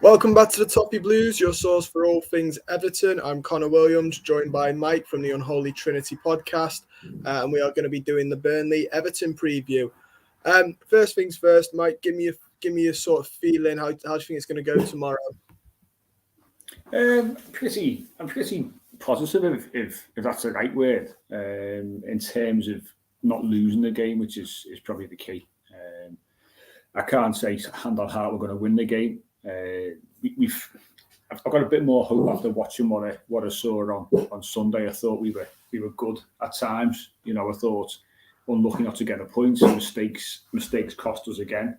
Welcome back to the Toffee Blues, your source for all things Everton. I'm Connor Williams, joined by Mike from the Unholy Trinity Podcast, and we are going to be doing the Burnley Everton preview. First things first, Mike, give me a sort of feeling. How do you think it's going to go tomorrow? I'm pretty positive, if that's the right word, in terms of not losing the game, which is probably the key. I can't say hand on heart we're going to win the game. I've got a bit more hope after watching what I saw on Sunday. I thought we were good at times. I thought unlucky not to get a point. Mistakes cost us again.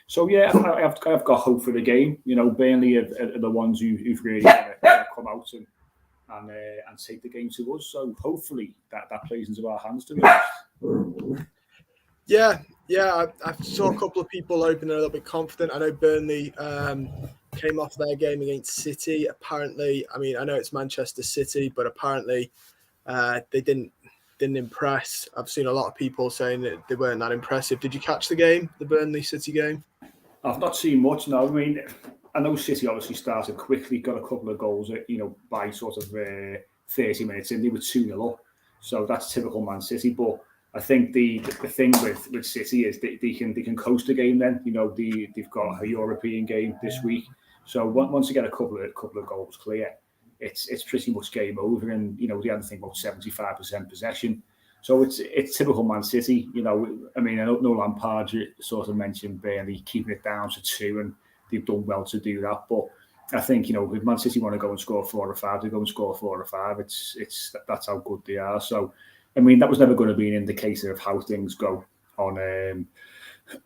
So yeah, I've got hope for the game. Burnley are the ones who've really come out and take the game to us. So hopefully that plays into our hands to be honest. Yeah, I saw a couple of people open a little bit confident. I know Burnley came off their game against City. Apparently, I know it's Manchester City, but apparently they didn't impress. I've seen a lot of people saying that they weren't that impressive. Did you catch the game, the Burnley City game? I've not seen much. No, I know City obviously started quickly, got a couple of goals, by sort of 30 minutes in. They were 2-0 up, so that's typical Man City. But I think the thing with City is they can coast the game. Then they've got a European game this week, so once they get a couple of goals clear, it's pretty much game over. And they had to think about 75% possession, so it's typical Man City. I know Lampard sort of mentioned Burnley keeping it down to 2, and they've done well to do that. But I think if Man City want to go and score 4 or 5, they go and score 4 or 5. That's how good they are. So. That was never going to be an indicator of how things go on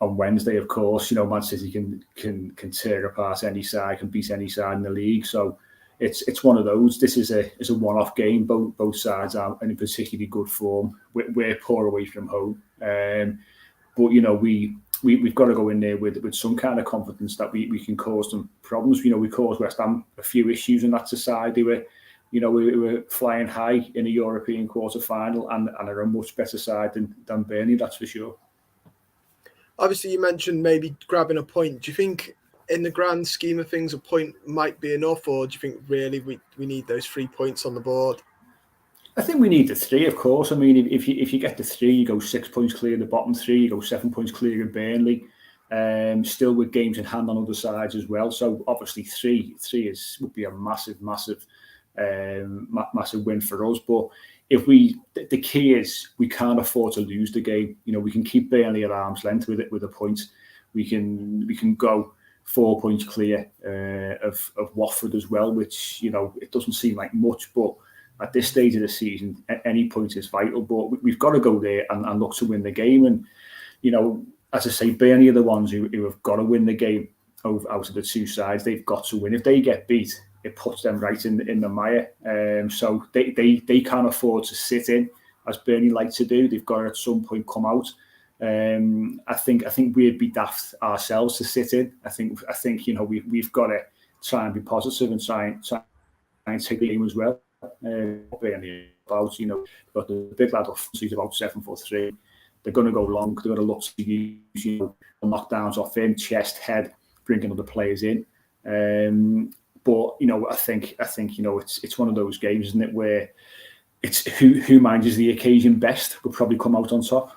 Wednesday. Of course, Man City can tear apart any side, can beat any side in the league. So it's one of those. This is a one-off game. Both sides are in particularly good form. We're poor away from home, but we've got to go in there with some kind of confidence that we can cause them problems. We caused West Ham a few issues, and that's aside. We were flying high in a European quarter-final and are a much better side than Burnley, that's for sure. Obviously, you mentioned maybe grabbing a point. Do you think, in the grand scheme of things, a point might be enough, or do you think really we need those 3 points on the board? I think we need the 3, of course. If you get the 3, you go 6 points clear of the bottom 3, you go 7 points clear of Burnley, still with games in hand on other sides as well. So obviously 3 would be a massive win for us. But the key is we can't afford to lose the game. We can keep Burnley at arm's length with a point. We can go 4 points clear of Watford as well, which it doesn't seem like much, but at this stage of the season, any point is vital. But we've got to go there and look to win the game. And as I say, Burnley are the ones who have got to win the game out of the two sides. They've got to win. If they get beat, it puts them right in the mire. So they can't afford to sit in, as Burnley like to do. They've got to at some point come out. I think we'd be daft ourselves to sit in. I think we've got to try and be positive and try and take the game as well. Burnley got the big lad off. He's about 7'3". They're going to go long. They're going to look to use knockdowns off him, chest, head, bringing other players in. But I think it's one of those games, isn't it, where it's who manages the occasion best will probably come out on top.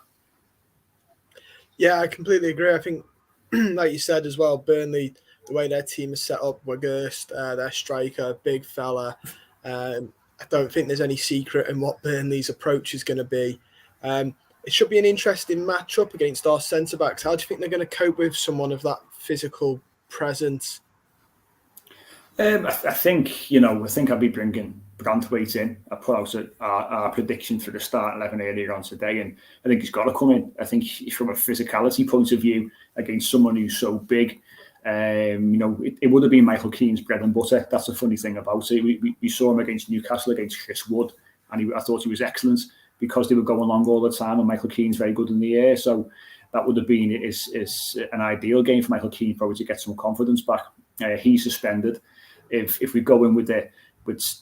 Yeah, I completely agree. I think, like you said as well, Burnley, the way their team is set up, Weghorst, their striker, big fella. I don't think there's any secret in what Burnley's approach is going to be. It should be an interesting matchup against our centre-backs. How do you think they're going to cope with someone of that physical presence? I think I'll be bringing Brandtwaite in. I put out our prediction for the start 11 earlier on today, and I think he's got to come in. I think from a physicality point of view, against someone who's so big, it would have been Michael Keane's bread and butter. That's the funny thing about it. We saw him against Newcastle, against Chris Wood, and I thought he was excellent because they were going long all the time, and Michael Keane's very good in the air. So that would have been is an ideal game for Michael Keane, probably to get some confidence back. He's suspended. If we go in with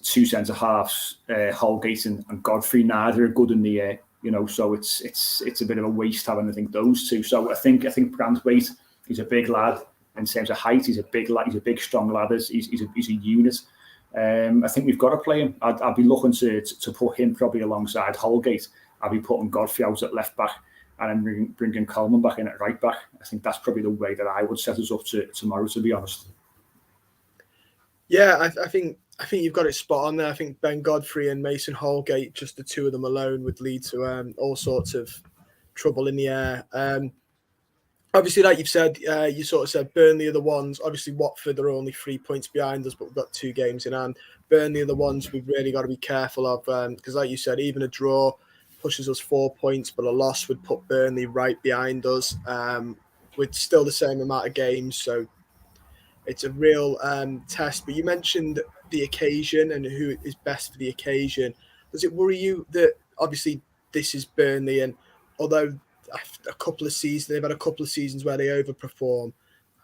two centre halves, Holgate and Godfrey, neither are good in the air. So it's a bit of a waste having, I think, those two. So I think Brandtwaite, he's a big lad. in terms of height. He's a big lad. He's a big, strong lad. He's a unit. I think we've got to play him. I'd be looking to put him probably alongside Holgate. I'd be putting Godfrey out at left back and then bringing Coleman back in at right back. I think that's probably the way that I would set us up tomorrow, to be honest. Yeah, I think you've got it spot on there. I think Ben Godfrey and Mason Holgate, just the two of them alone, would lead to all sorts of trouble in the air. Obviously, like you've said, you sort of said Burnley are the ones. Obviously, Watford are only 3 points behind us, but we've got 2 games in hand. Burnley are the ones we've really got to be careful of because, like you said, even a draw pushes us 4 points, but a loss would put Burnley right behind us with still the same amount of games. So it's a real test. But you mentioned the occasion and who is best for the occasion. Does it worry you that obviously this is Burnley, and although they've had a couple of seasons where they overperform,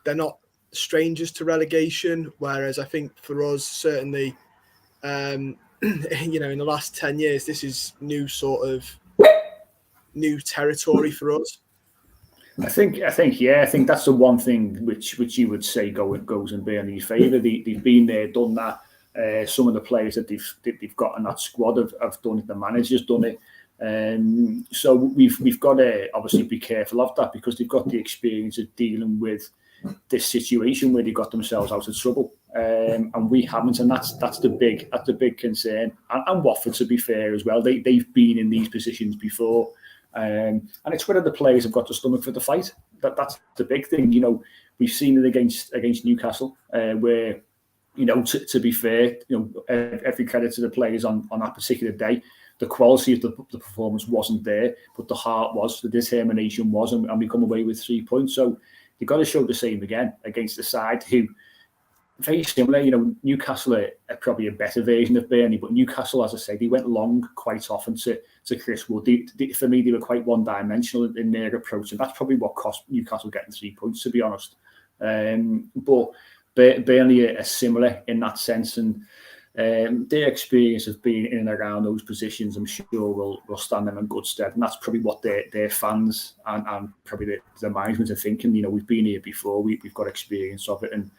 they're not strangers to relegation, whereas I think for us, certainly, in the last 10 years, this is new territory for us. I think that's the one thing which you would say goes in Burnley's favour. They've been there, done that. Some of the players that they've got in that squad have done it. The manager's done it. So we've got to obviously be careful of that because they've got the experience of dealing with this situation where they got themselves out of trouble, and we haven't, and that's the big concern. And Watford, to be fair as well, they've been in these positions before, and it's whether the players have got the stomach for the fight. That's the big thing. We've seen it against Newcastle, where to be fair, every credit to the players on that particular day. The quality of the performance wasn't there, but the heart was, the determination was, and we come away with 3 points. So you've got to show the same again against the side who, very similar, Newcastle are probably a better version of Burnley, but Newcastle, as I say, they went long quite often to Chris Wood. For me, they were quite one-dimensional in their approach, and that's probably what cost Newcastle getting 3 points, to be honest. But Burnley are similar in that sense, and their experience of being in and around those positions, I'm sure, will stand them in good stead. And that's probably what their fans and probably the management are thinking. We've been here before, we've got experience of it, and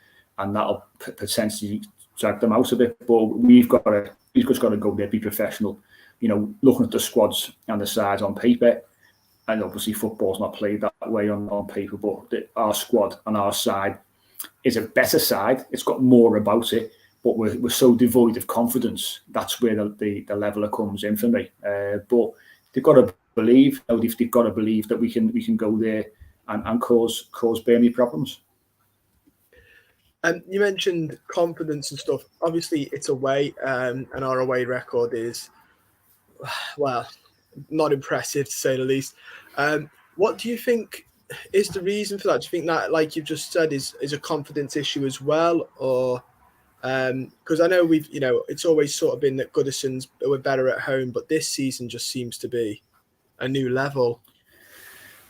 that'll potentially drag them out of it. But we've just got to go there, be professional. Looking at the squads and the sides on paper, and obviously football's not played that way on paper, but our squad and our side is a better side. It's got more about it. But we're so devoid of confidence. That's where the leveler comes in for me. But they've got to believe. They've got to believe that we can go there and cause Burnley problems. And you mentioned confidence and stuff. Obviously, it's away, and our away record is, well, not impressive to say the least. What do you think is the reason for that? Do you think that, like you've just said, is a confidence issue as well, or? Because I know it's always sort of been that Goodison's were better at home, but this season just seems to be a new level.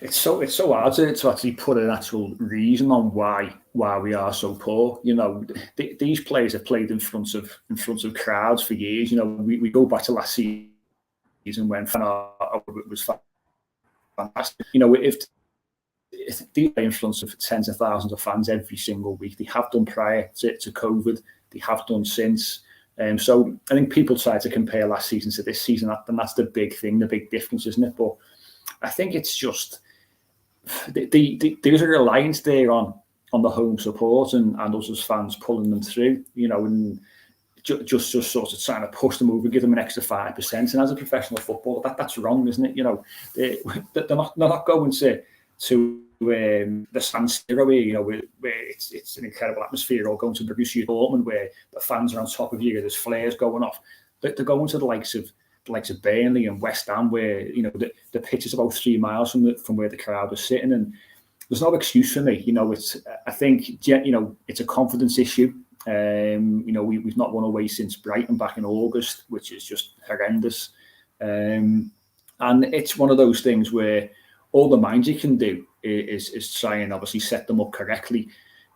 It's so hard to actually put an actual reason on why we are so poor. These players have played in front of crowds for years. We go back to last season when it was fantastic. If they play in front of tens of thousands of fans every single week, they have done prior to COVID. They have done since. So I think people try to compare last season to this season, and that's the big thing, the big difference, isn't it? But I think it's just there's a reliance there on the home support and us as fans pulling them through, and just sort of trying to push them over, give them an extra 5%. And as a professional footballer, that's wrong, isn't it? They're not going to the San Siro here, where it's an incredible atmosphere, or going to Borussia Dortmund where the fans are on top of you, there's flares going off. They're going to the likes of Burnley and West Ham, where the pitch is about 3 miles from where the crowd is sitting, and there's no excuse for me. I think it's a confidence issue. We've not won away since Brighton back in August, which is just horrendous. And it's one of those things where all the manager can do is try and obviously set them up correctly,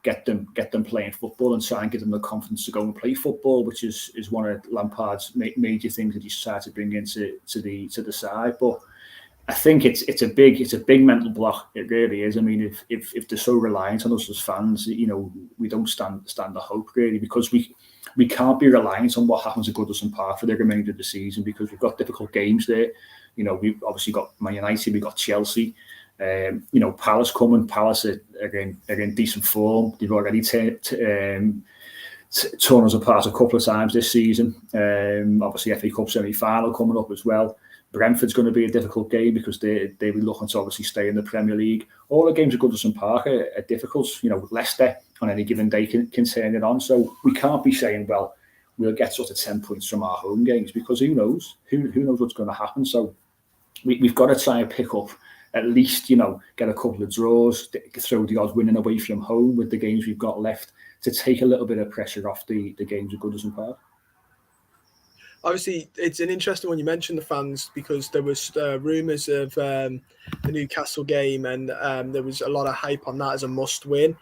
get them playing football, and try and give them the confidence to go and play football, which is one of Lampard's major things that he's tried to bring into the side. But I think it's a big mental block. It really is. I mean, if they're so reliant on us as fans, we don't stand the hope really, because we can't be reliant on what happens at Goodison Park for the remainder of the season, because we've got difficult games there. We've obviously got Man United, we've got Chelsea, Palace coming. Palace are in decent form. They've already torn us apart a couple of times this season. Obviously FA Cup semi-final coming up as well. Brentford's going to be a difficult game because they'll be looking to obviously stay in the Premier League. All the games at Goodison Park are difficult. Leicester on any given day can turn it on. So we can't be saying, well, we'll get sort of 10 points from our home games, because who knows? Who knows what's going to happen? So we've got to try and pick up, at least, get a couple of draws, throw the odds winning away from home with the games we've got left, to take a little bit of pressure off the games at Goodison Park. Obviously, it's an interesting one. You mentioned the fans, because there was rumours of the Newcastle game, and there was a lot of hype on that as a must-win,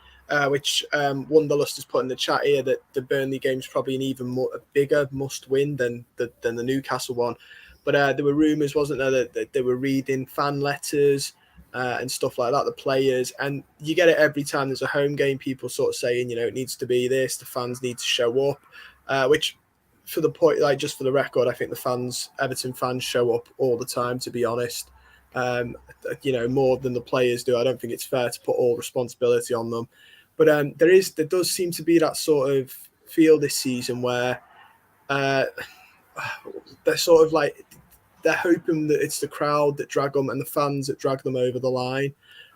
which Wanderlust has put in the chat here that the Burnley game is probably an even bigger must-win than the Newcastle one. But there were rumours, wasn't there, that they were reading fan letters and stuff like that, the players. And you get it every time there's a home game, people sort of saying, it needs to be this, the fans need to show up, which... For the point, like, just for the record, I think Everton fans show up all the time, to be honest. More than the players do. I don't think it's fair to put all responsibility on them. But there does seem to be that sort of feel this season where they're sort of like, they're hoping that it's the crowd that drag them and the fans that drag them over the line.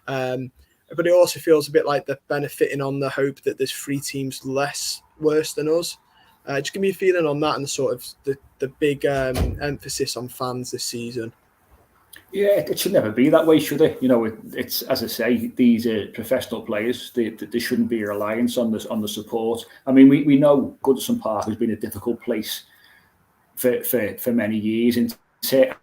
But it also feels a bit like they're benefiting on the hope that there's 3 teams worse than us. Just give me a feeling on that, and the sort of the big emphasis on fans this season. Yeah, it should never be that way, should it? It's, as I say, these are professional players. They shouldn't be a reliance on the support. I mean, we know Goodison Park has been a difficult place for many years. And I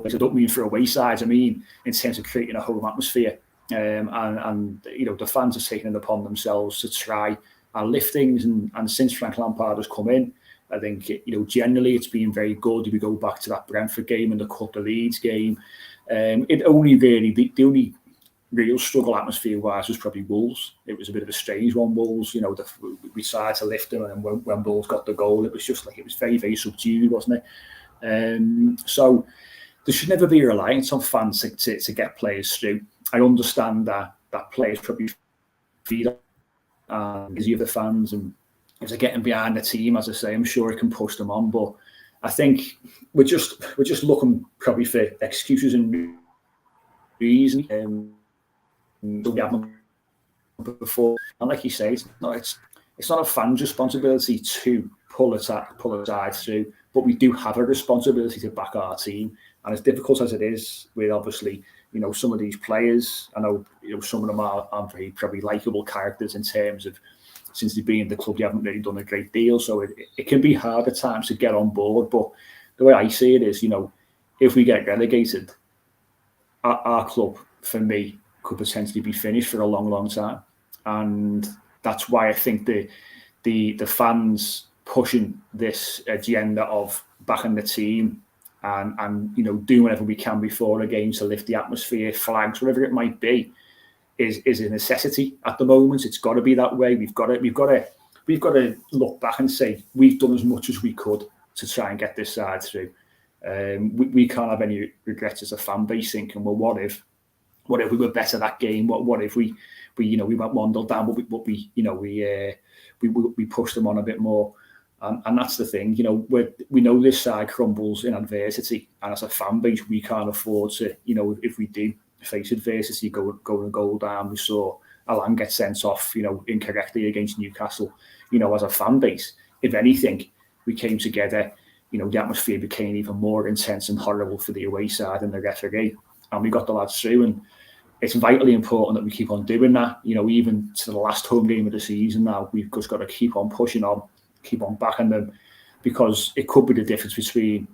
don't mean for away sides. I mean in terms of creating a home atmosphere. And the fans are taking it upon themselves to try and lift things, and since Frank Lampard has come in, I think generally it's been very good. If we go back to that Brentford game and the Cup of Leeds game, it only really the only real struggle atmosphere wise was probably Wolves. It was a bit of a strange one. Wolves, we tried to lift them, and when Wolves got the goal, it was just like, it was very, very subdued, wasn't it? So there should never be a reliance on fans to get players through. I understand that players probably feed because you have the fans, and if they're getting behind the team, as I say, I'm sure it can push them on. But I think we're just looking probably for excuses and reasons. We haven't before, and like you say, it's not a fan's responsibility to pull a side through, but we do have a responsibility to back our team. And as difficult as it is, with obviously, some of these players, I know, some of them aren't very probably likeable characters in terms of, since they've been in the club, they haven't really done a great deal. So it can be hard at times to get on board. But the way I see it is, if we get relegated, our club, for me, could potentially be finished for a long, long time. And that's why I think the fans pushing this agenda of backing the team and doing whatever we can before a game to lift the atmosphere, flags, whatever it might be, is a necessity at the moment. It's got to be that way. We've got to look back and say we've done as much as we could to try and get this side through. We can't have any regrets as a fan base thinking, well, what if we were better that game? What if we went 1-0 down, but we pushed them on a bit more. And that's the thing, we know this side crumbles in adversity, and as a fan base, we can't afford to, if we do face adversity, go and goal down. We saw Alan get sent off, incorrectly against Newcastle. As a fan base, if anything, we came together. The atmosphere became even more intense and horrible for the away side and the referee, and we got the lads through. And it's vitally important that we keep on doing that. Even to the last home game of the season now, we've just got to keep on pushing on, keep on backing them, because it could be the difference between,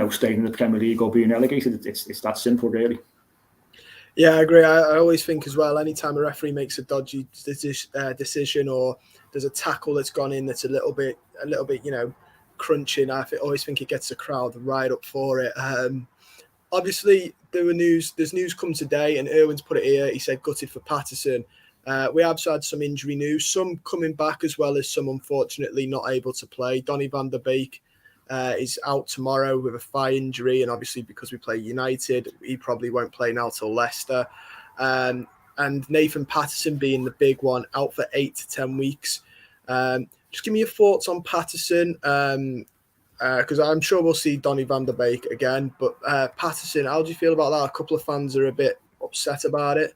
staying in the Premier League or being relegated. It's that simple, really. Yeah, I agree. I always think as well, anytime a referee makes a dodgy decision, or there's a tackle that's gone in that's a little bit, crunching, I always think it gets the crowd right up for it. obviously there's news come today, and Irwin's put it here. He said gutted for Patterson. We have had some injury news, some coming back as well as some unfortunately not able to play. Donny van der Beek is out tomorrow with a thigh injury, and obviously because we play United, he probably won't play now till Leicester. And Nathan Patterson being the big one, out for 8 to 10 weeks. Just give me your thoughts on Patterson, because I'm sure we'll see Donny van der Beek again. But Patterson, how do you feel about that? A couple of fans are a bit upset about it.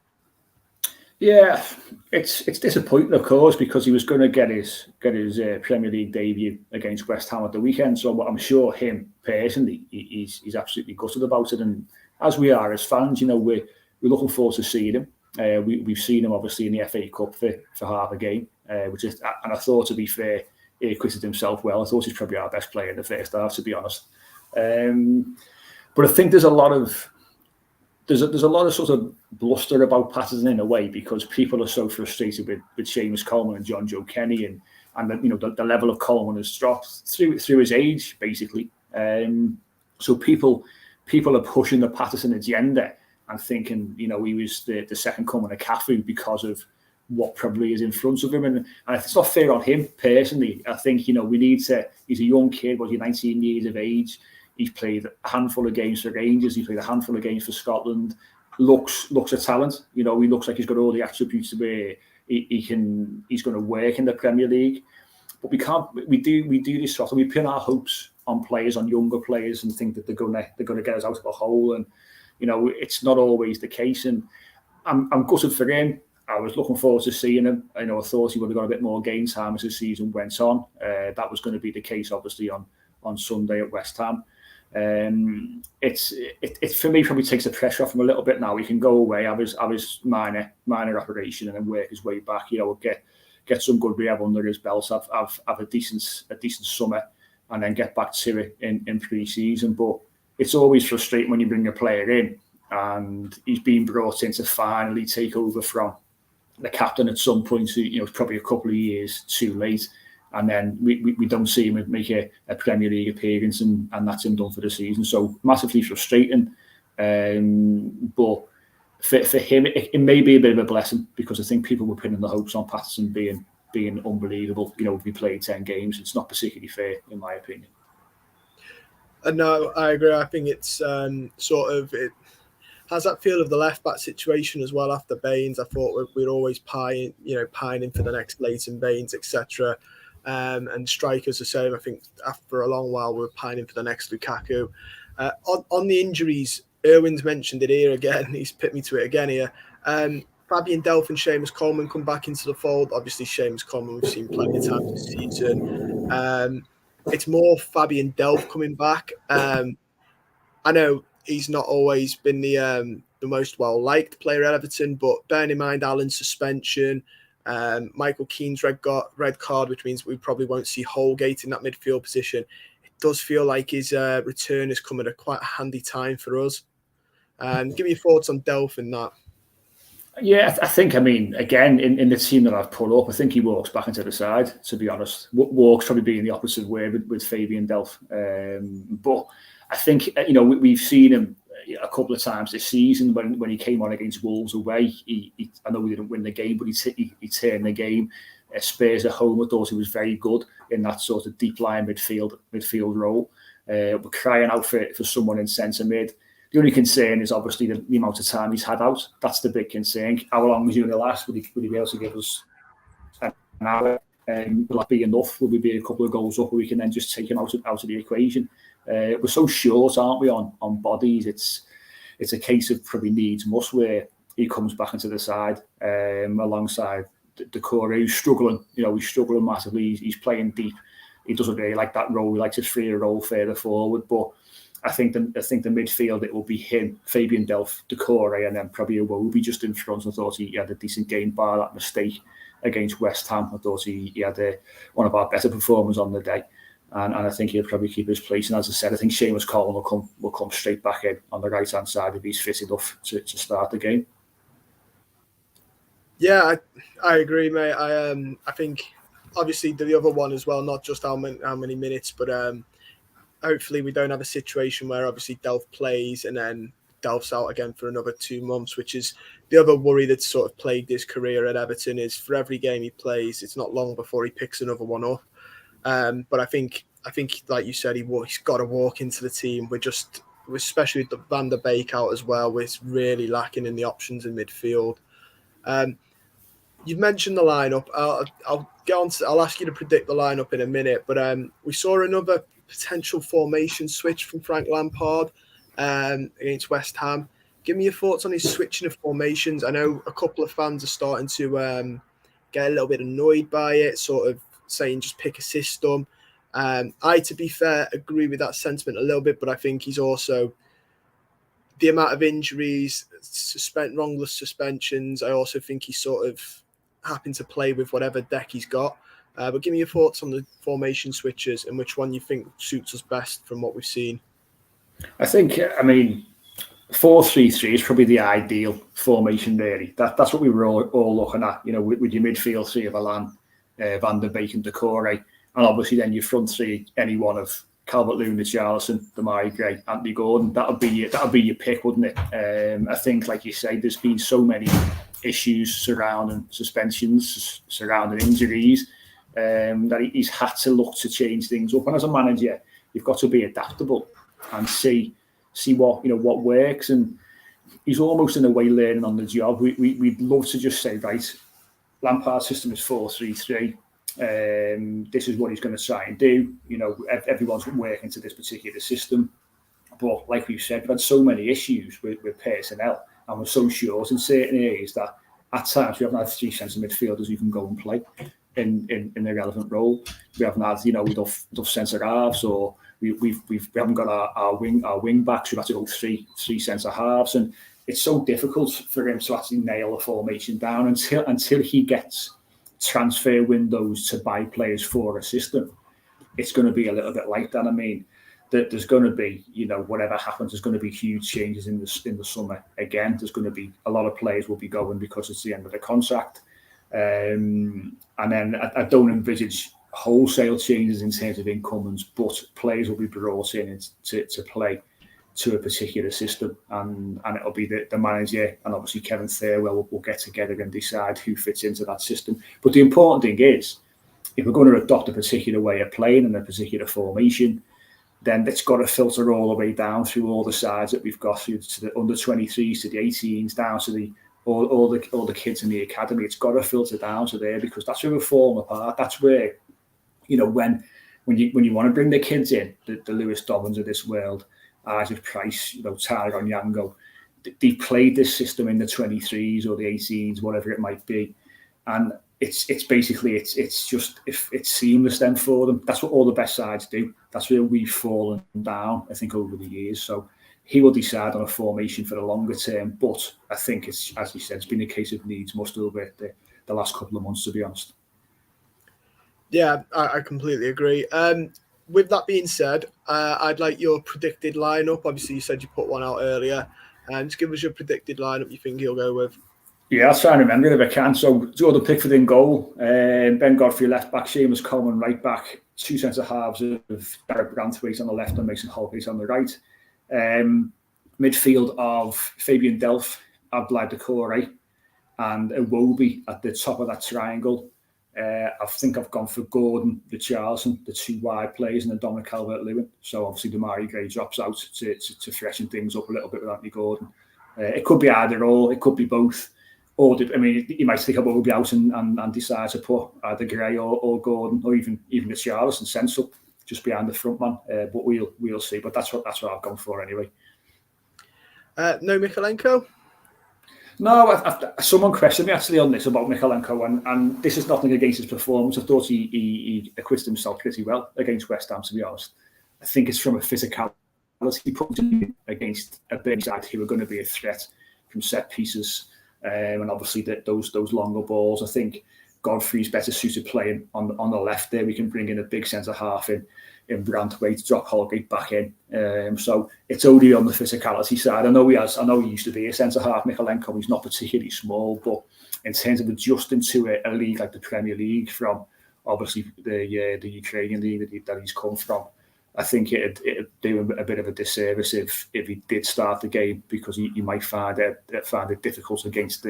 Yeah, it's disappointing, of course, because he was going to get his Premier League debut against West Ham at the weekend. So I'm sure him personally, he's absolutely gutted about it. And as we are as fans, we're looking forward to seeing him. We've seen him obviously in the FA Cup for half a game, which is, and I thought, to be fair, he acquitted himself well. I thought he's probably our best player in the first half, to be honest. But I think there's a lot of sort of bluster about Patterson in a way, because people are so frustrated with Seamus Coleman and John Joe Kenny, and the level of Coleman has dropped through his age, basically. So people are pushing the Patterson agenda and thinking, he was the second coming of Cafu because of what probably is in front of him. And it's not fair on him personally. I think, we need to, he's a young kid, 19 years of age. He's played a handful of games for Rangers. He's played a handful of games for Scotland. Looks a talent. He looks like he's got all the attributes where he's going to work in the Premier League. But we do this sort of, we pin our hopes on players, on younger players, and think that they're going to get us out of a hole. And it's not always the case. And I'm gutted for him. I was looking forward to seeing him. I thought he would have got a bit more game time as the season went on. That was going to be the case, obviously, on Sunday at West Ham. It for me probably takes the pressure off him a little bit now. He can go away, have his minor operation, and then work his way back. Get some good rehab under his belt, have a decent summer, and then get back to it in pre-season. But it's always frustrating when you bring a player in and he's been brought in to finally take over from the captain at some point. So, it's probably a couple of years too late. And then we don't see him make a Premier League appearance, and that's him done for the season. So massively frustrating. But for him, it may be a bit of a blessing, because I think people were pinning the hopes on Patterson being unbelievable. If he played 10 games, it's not particularly fair, in my opinion. No, I agree. I think it's it has that feel of the left back situation as well after Baines. I thought we'd always pining for the next Leighton Baines, etc. And strikers the same. I think after a long while we were pining for the next Lukaku. On the injuries, Irwin's mentioned it here again. He's picked me to it again here. Fabian Delph and Seamus Coleman come back into the fold. Obviously, Seamus Coleman we've seen plenty of times this season. It's more Fabian Delph coming back. I know he's not always been the most well-liked player at Everton, but bearing in mind Alan's suspension, Michael Keane's red card, which means we probably won't see Holgate in that midfield position. It does feel like his return has come at quite a handy time for us. Give me your thoughts on Delph and that. Yeah, I think, again, in the team that I've put up, I think he walks back into the side, to be honest. Walks probably being the opposite way with Fabian Delph. But I think, we've seen him a couple of times this season when he came on against Wolves away. I know we didn't win the game, but he turned the game. Spurs at home, I thought he was very good in that sort of deep line midfield role. We're crying out for someone in centre mid. The only concern is obviously the amount of time he's had out. That's the big concern. How long is he going to last? Will he be able to give us an hour? Will that be enough? Will we be a couple of goals up where we can then just take him out of the equation? We're so short, aren't we, on bodies? It's a case of probably needs must, where he comes back into the side alongside the core, who's struggling. He's struggling massively. He's playing deep. He doesn't really like that role. He likes to free a role further forward, but I think the midfield, it will be him, Fabian Delph, Decore, and then probably Iwobi just in front. I thought he had a decent game, bar that mistake against West Ham. I thought he had one of our better performers on the day, and I think he'll probably keep his place. And as I said, I think Seamus Coleman will come straight back in on the right hand side if he's fit enough to start the game. Yeah, I agree, mate. I think obviously the other one as well, not just how many minutes, but hopefully we don't have a situation where obviously Delph plays and then Delph's out again for another 2 months, which is the other worry that's sort of plagued his career at Everton. Is for every game he plays, it's not long before he picks another one up. But I think, like you said, he's got to walk into the team. Especially with the Van der Beek out as well, we're really lacking in the options in midfield. You've mentioned the lineup. I'll ask you to predict the lineup in a minute. But we saw another potential formation switch from Frank Lampard against West Ham. Give me your thoughts on his switching of formations. I know a couple of fans are starting to get a little bit annoyed by it, sort of saying just pick a system. I, to be fair, agree with that sentiment a little bit, but I think he's also the amount of injuries, wrongless suspensions. I also think he's sort of happy to play with whatever deck he's got. But give me your thoughts on the formation switches and which one you think suits us best from what we've seen. I think, 4-3-3 is probably the ideal formation, really. That's what we were all looking at, with your midfield three of Alan, Van der Beek and Decore, and obviously then your front three, any one of Calvert-Lewin, Richarlison, Demarai Gray, Anthony Gordon. That'll be your pick, wouldn't it? I think, like you say, there's been so many issues surrounding suspensions, surrounding injuries, that he's had to look to change things up. And as a manager, you've got to be adaptable and see what works. And he's almost in a way learning on the job. We'd love to just say, right, Lampard's system is 4-3-3. This is what he's going to try and do. Everyone's working to this particular system. But like we've said, we've had so many issues with personnel, and we're so short in certain areas that at times we haven't had three centre midfielders who can go and play in a relevant role. We haven't had enough centre halves, or we haven't got our wing backs. We've had to go three centre halves, and it's so difficult for him to actually nail a formation down until he gets transfer windows to buy players for a system. It's going to be a little bit like that. I mean, that there's going to be, whatever happens, there's going to be huge changes in the summer. Again, there's going to be a lot of players will be going because it's the end of the contract. And then I don't envisage wholesale changes in terms of incumbents, but players will be brought in to play to a particular system, and it'll be the manager and obviously Kevin Thirlwell will get together and decide who fits into that system. But the important thing is, if we're going to adopt a particular way of playing and a particular formation, then it's got to filter all the way down through all the sides that we've got, through to the under 23s, to the 18s, down to all the kids in the academy. It's got to filter down to there, because that's where we fall apart. That's where, when you want to bring the kids in, the Lewis Dobbins of this world, Isaac Price, Tyrone Yango, they've played this system in the 23s or the 18s, whatever it might be, and it's basically it's seamless then for them. That's what all the best sides do. That's where we've fallen down, I think, over the years. So he will decide on a formation for the longer term, but I think it's, as you said, it's been a case of needs must over the last couple of months, to be honest. Yeah, I completely agree. With that being said, I'd like your predicted lineup. Obviously, you said you put one out earlier. Just give us your predicted lineup you think he'll go with. Yeah, I'll try and remember it if I can. So, Jordan Pickford in goal, Ben Godfrey left back, Seamus Coleman right back, two centre halves of Gareth Branthwaite on the left and Mason Holgate on the right. Midfield of Fabian Delph, Abdoulaye Doucouré, and Iwobi at the top of that triangle. I think I've gone for Gordon, Richarlison, the two wide players, and then Dominic Calvert-Lewin. So obviously Demarai Gray drops out to freshen things up a little bit with Anthony Gordon. It could be either or, it could be both. Or you might stick Iwobi out and decide to put either Gray or Gordon, or even Richarlison central just behind the front man. But we'll see. But that's what I've gone for anyway. No Mykolenko? No, someone questioned me actually on this about Mykolenko, and this is nothing against his performance. I thought he acquitted himself pretty well against West Ham, to be honest. I think it's from a physicality point of view against a Burnley side who are going to be a threat from set pieces, and obviously those longer balls. I think Godfrey's better suited playing on the left there. We can bring in a big centre half in Branthwaite, drop Holgate back in. So it's only on the physicality side. I know he used to be a centre half, Mykolenko. He's not particularly small, but in terms of adjusting to a league like the Premier League, from obviously the Ukrainian league that he's come from, I think it'd do him a bit of a disservice if he did start the game, because you might find it difficult against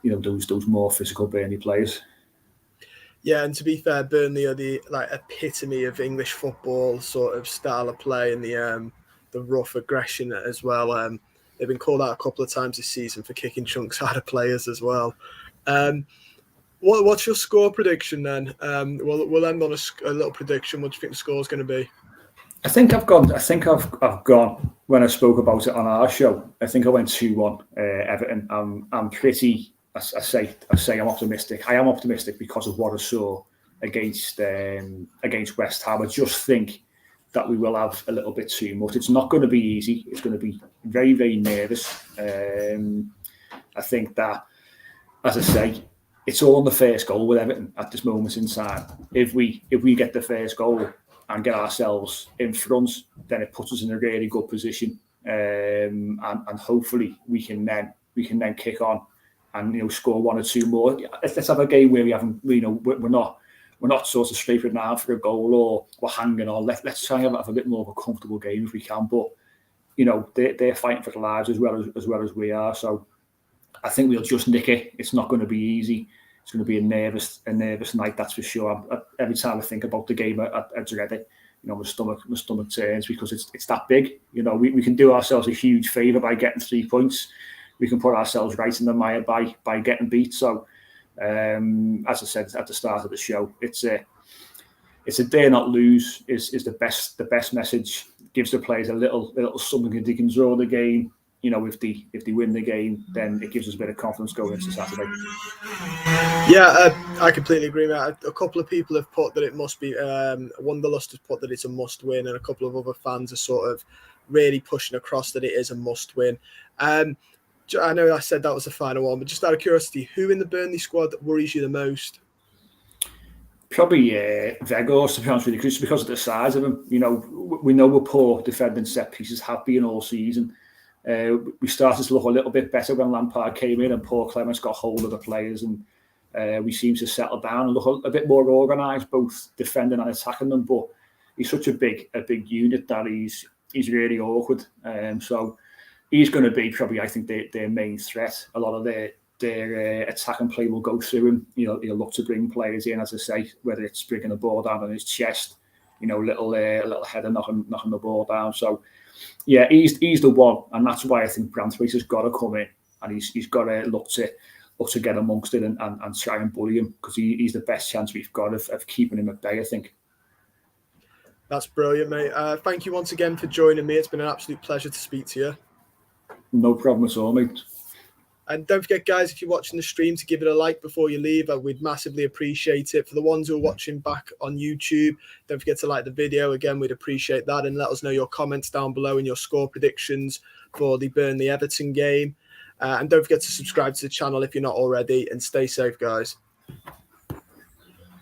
those more physical Burnley players. Yeah, and to be fair, Burnley are the epitome of English football sort of style of play, and the rough aggression as well. They've been called out a couple of times this season for kicking chunks out of players as well. What's your score prediction then? We'll end on a little prediction. What do you think the score is going to be? I think I've gone when I spoke about it on our show. I think I went 2-1 Everton. I'm pretty. I say I'm optimistic. I am optimistic because of what I saw against West Ham. I just think that we will have a little bit too much. It's not going to be easy. It's going to be very, very nervous. I think that, as I say, it's all on the first goal with Everton at this moment in time. If we get the first goal and get ourselves in front, then it puts us in a really good position, and hopefully we can then kick on and score one or two more. Let's have a game where we haven't, we're not sort of scraping around for a goal or we're hanging on. Let's try and have a bit more of a comfortable game if we can. But they're fighting for their lives as well as we are. So I think we'll just nick it. It's not going to be easy. It's going to be a nervous night, that's for sure. Every time I think about the game, I dread it. My stomach turns because it's that big. We can do ourselves a huge favour by getting 3 points. We can put ourselves right in the mire by getting beat. So, as I said at the start of the show, it's a dare not lose is the best message. Gives the players a little something they can draw the game. If they win the game, then it gives us a bit of confidence going into Saturday. Yeah, I completely agree, mate. A couple of people have put that it must be. Wanderlust has put that it's a must win, and a couple of other fans are sort of really pushing across that it is a must win. I know I said that was the final one, but just out of curiosity, who in the Burnley squad that worries you the most? Probably Vegas, to be honest with you, just because of the size of him. We know we're poor defending set pieces, have been all season. We started to look a little bit better when Lampard came in and Paul Clements got hold of the players, and we seem to settle down and look a bit more organised, both defending and attacking them. But he's such a big unit that he's really awkward. So he's going to be probably, I think, their main threat. A lot of their attacking play will go through him. He'll look to bring players in, as I say, whether it's bringing the ball down on his chest, little header knocking the ball down. So yeah, he's the one, and that's why I think Branthwaite has got to come in, and he's got to look to get amongst it and try and bully him, because he's the best chance we've got of keeping him at bay, I think. That's brilliant, mate. Thank you once again for joining me. It's been an absolute pleasure to speak to you. No problem at all, mate. And don't forget, guys, if you're watching the stream, to give it a like before you leave. We'd massively appreciate it. For the ones who are watching back on YouTube, don't forget to like the video. Again, we'd appreciate that. And let us know your comments down below and your score predictions for the Burnley Everton game. And don't forget to subscribe to the channel if you're not already. And stay safe, guys.